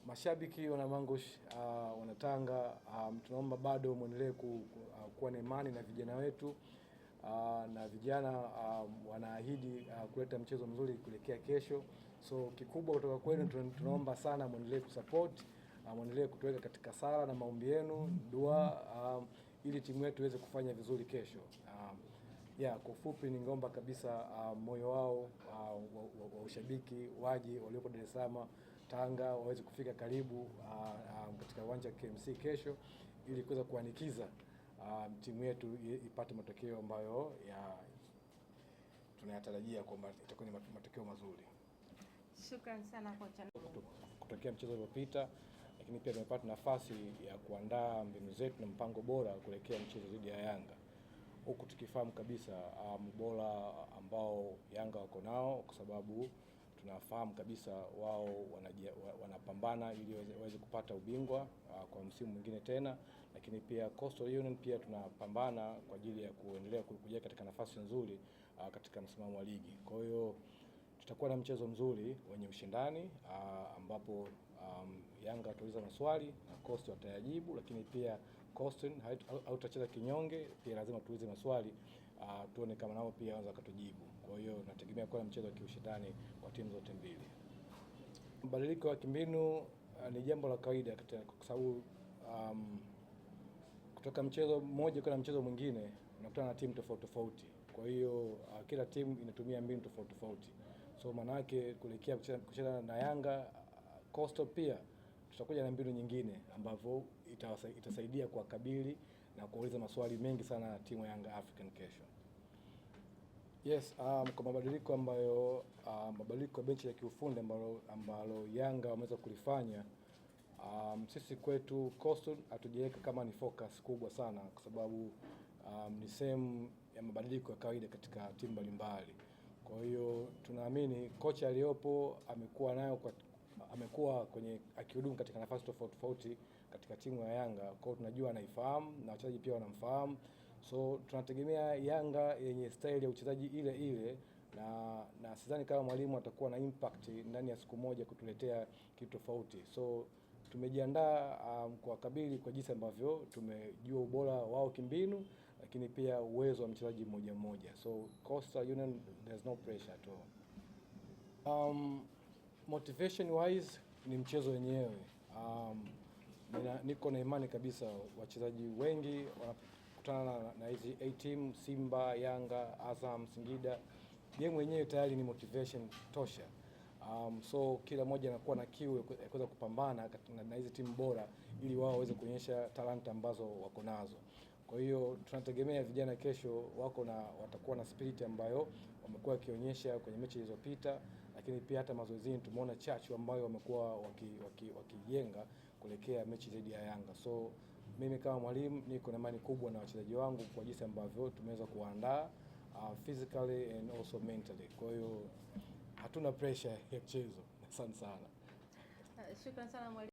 Mashabiki wana Mangush, wana Tanga, tunaomba bado muendelee kuwa na imani na vijana wetu, na vijana wanaahidi kuleta mchezo mzuri kuelekea kesho. So kikubwa kutoka kwenu tunaomba sana muendelee kusupport, muendelee kutuweka katika sala na maombi yenu, dua, ili timu yetu iweze kufanya vizuri kesho. Kwa ufupi ningeomba kabisa moyo wao wa ushabiki waje waliopo Dar es Salaam, Tanga waweze kufika karibu katika uwanja wa KMC kesho ili kuweza kuanikiza timu yetu ipate matokeo ambayo tunayatarajia kwamba itakuwa ni matokeo mazuri. Shukrani sana kocha. Kutokea mchezo uliopita, lakini pia tumepata nafasi ya kuandaa mbinu zetu na mpango bora kuelekea mchezo dhidi ya Yanga, huku tukifahamu kabisa bora ambao Yanga wako nao, kwa sababu tunafahamu kabisa wao wanapambana ili waweze kupata ubingwa kwa msimu mwingine tena, lakini pia Coastal Union pia tunapambana kwa ajili ya kuendelea kuja katika nafasi nzuri katika msimamo wa ligi. Kwa hiyo tutakuwa na mchezo mzuri wenye ushindani ambapo Yanga watauliza maswali na Coastal watayajibu, lakini pia Coastal hautacheza kinyonge, pia lazima tuulize maswali tuone kama nao pia wanaweza kutujibu. Kwa hiyo nategemea kuwa na mchezo wa kiushindani kwa timu zote mbili. Mabadiliko ya kimbinu ni jambo la kawaida kwa sababu kutoka mchezo mmoja kwenda mchezo mwingine unakutana na timu tofauti tofauti. Kwa hiyo kila timu inatumia mbinu tofauti tofauti. So manake kuelekea kucheza na Yanga, Coastal pia tutakuja na mbinu nyingine ambavyo itasaidia kuwakabili na kuuliza maswali mengi sana timu ya Yanga African kesho. Yes, kwa mabadiliko mabadiliko ya benchi ya kiufundi ambalo Yanga wameweza kulifanya, sisi kwetu Coastal hatujaweka kama ni focus kubwa sana, kwa sababu ni sehemu ya mabadiliko ya kawaida katika timu mbalimbali. Kwa hiyo tunaamini kocha aliyopo amekuwa akihudumu katika nafasi tofauti tofauti katika timu ya Yanga. Kwa hiyo tunajua anaifahamu na wachezaji pia wanamfahamu. So tunategemea Yanga yenye style ya uchezaji ile ile, na sidhani kama mwalimu atakuwa na impact ndani ya siku moja kutuletea kitu tofauti. So tumejiandaa kwa kabili kwa jinsi ambavyo tumejua ubora wao kimbinu, lakini pia uwezo wa mchezaji mmoja mmoja. So Coastal Union, there's no pressure at all. Motivation wise ni mchezo wenyewe. Niko na imani kabisa wachezaji wengi wanakutana na hizi A team, Simba, Yanga, Azam, Singida. Game wenyewe tayari ni motivation tosha. So kila mmoja anakuwa na kiu ya kuweza kupambana na hizi timu bora ili wao waweze kuonyesha talanta ambazo wako nazo. Kwa hiyo tunategemea vijana kesho watakuwa na spirit ambayo wamekuwa wakionyesha kwenye mechi zilizopita, lakini pia hata mazoezini tumeona chachu ambayo wamekuwa wakijenga kuelekea mechi dhidi ya Yanga. So mimi kama mwalimu niko na imani kubwa na wachezaji wangu kwa jinsi ambavyo tumeweza kuandaa physically and also mentally. Kwa hiyo hatuna pressure ya mchezo. Asante sana. Shukrani sana mwalimu.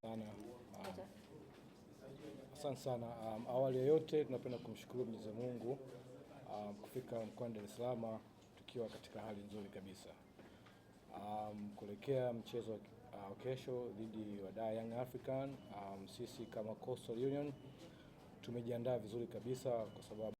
Asante sana. Awali ya yote tunapenda kumshukuru Mwenyezi Mungu kufika mkoani Dar es Salaam tukiwa katika hali nzuri kabisa. Kuelekea mchezo kesho dhidi ya Young African, sisi kama Coastal Union tumejiandaa vizuri kabisa, kwa sababu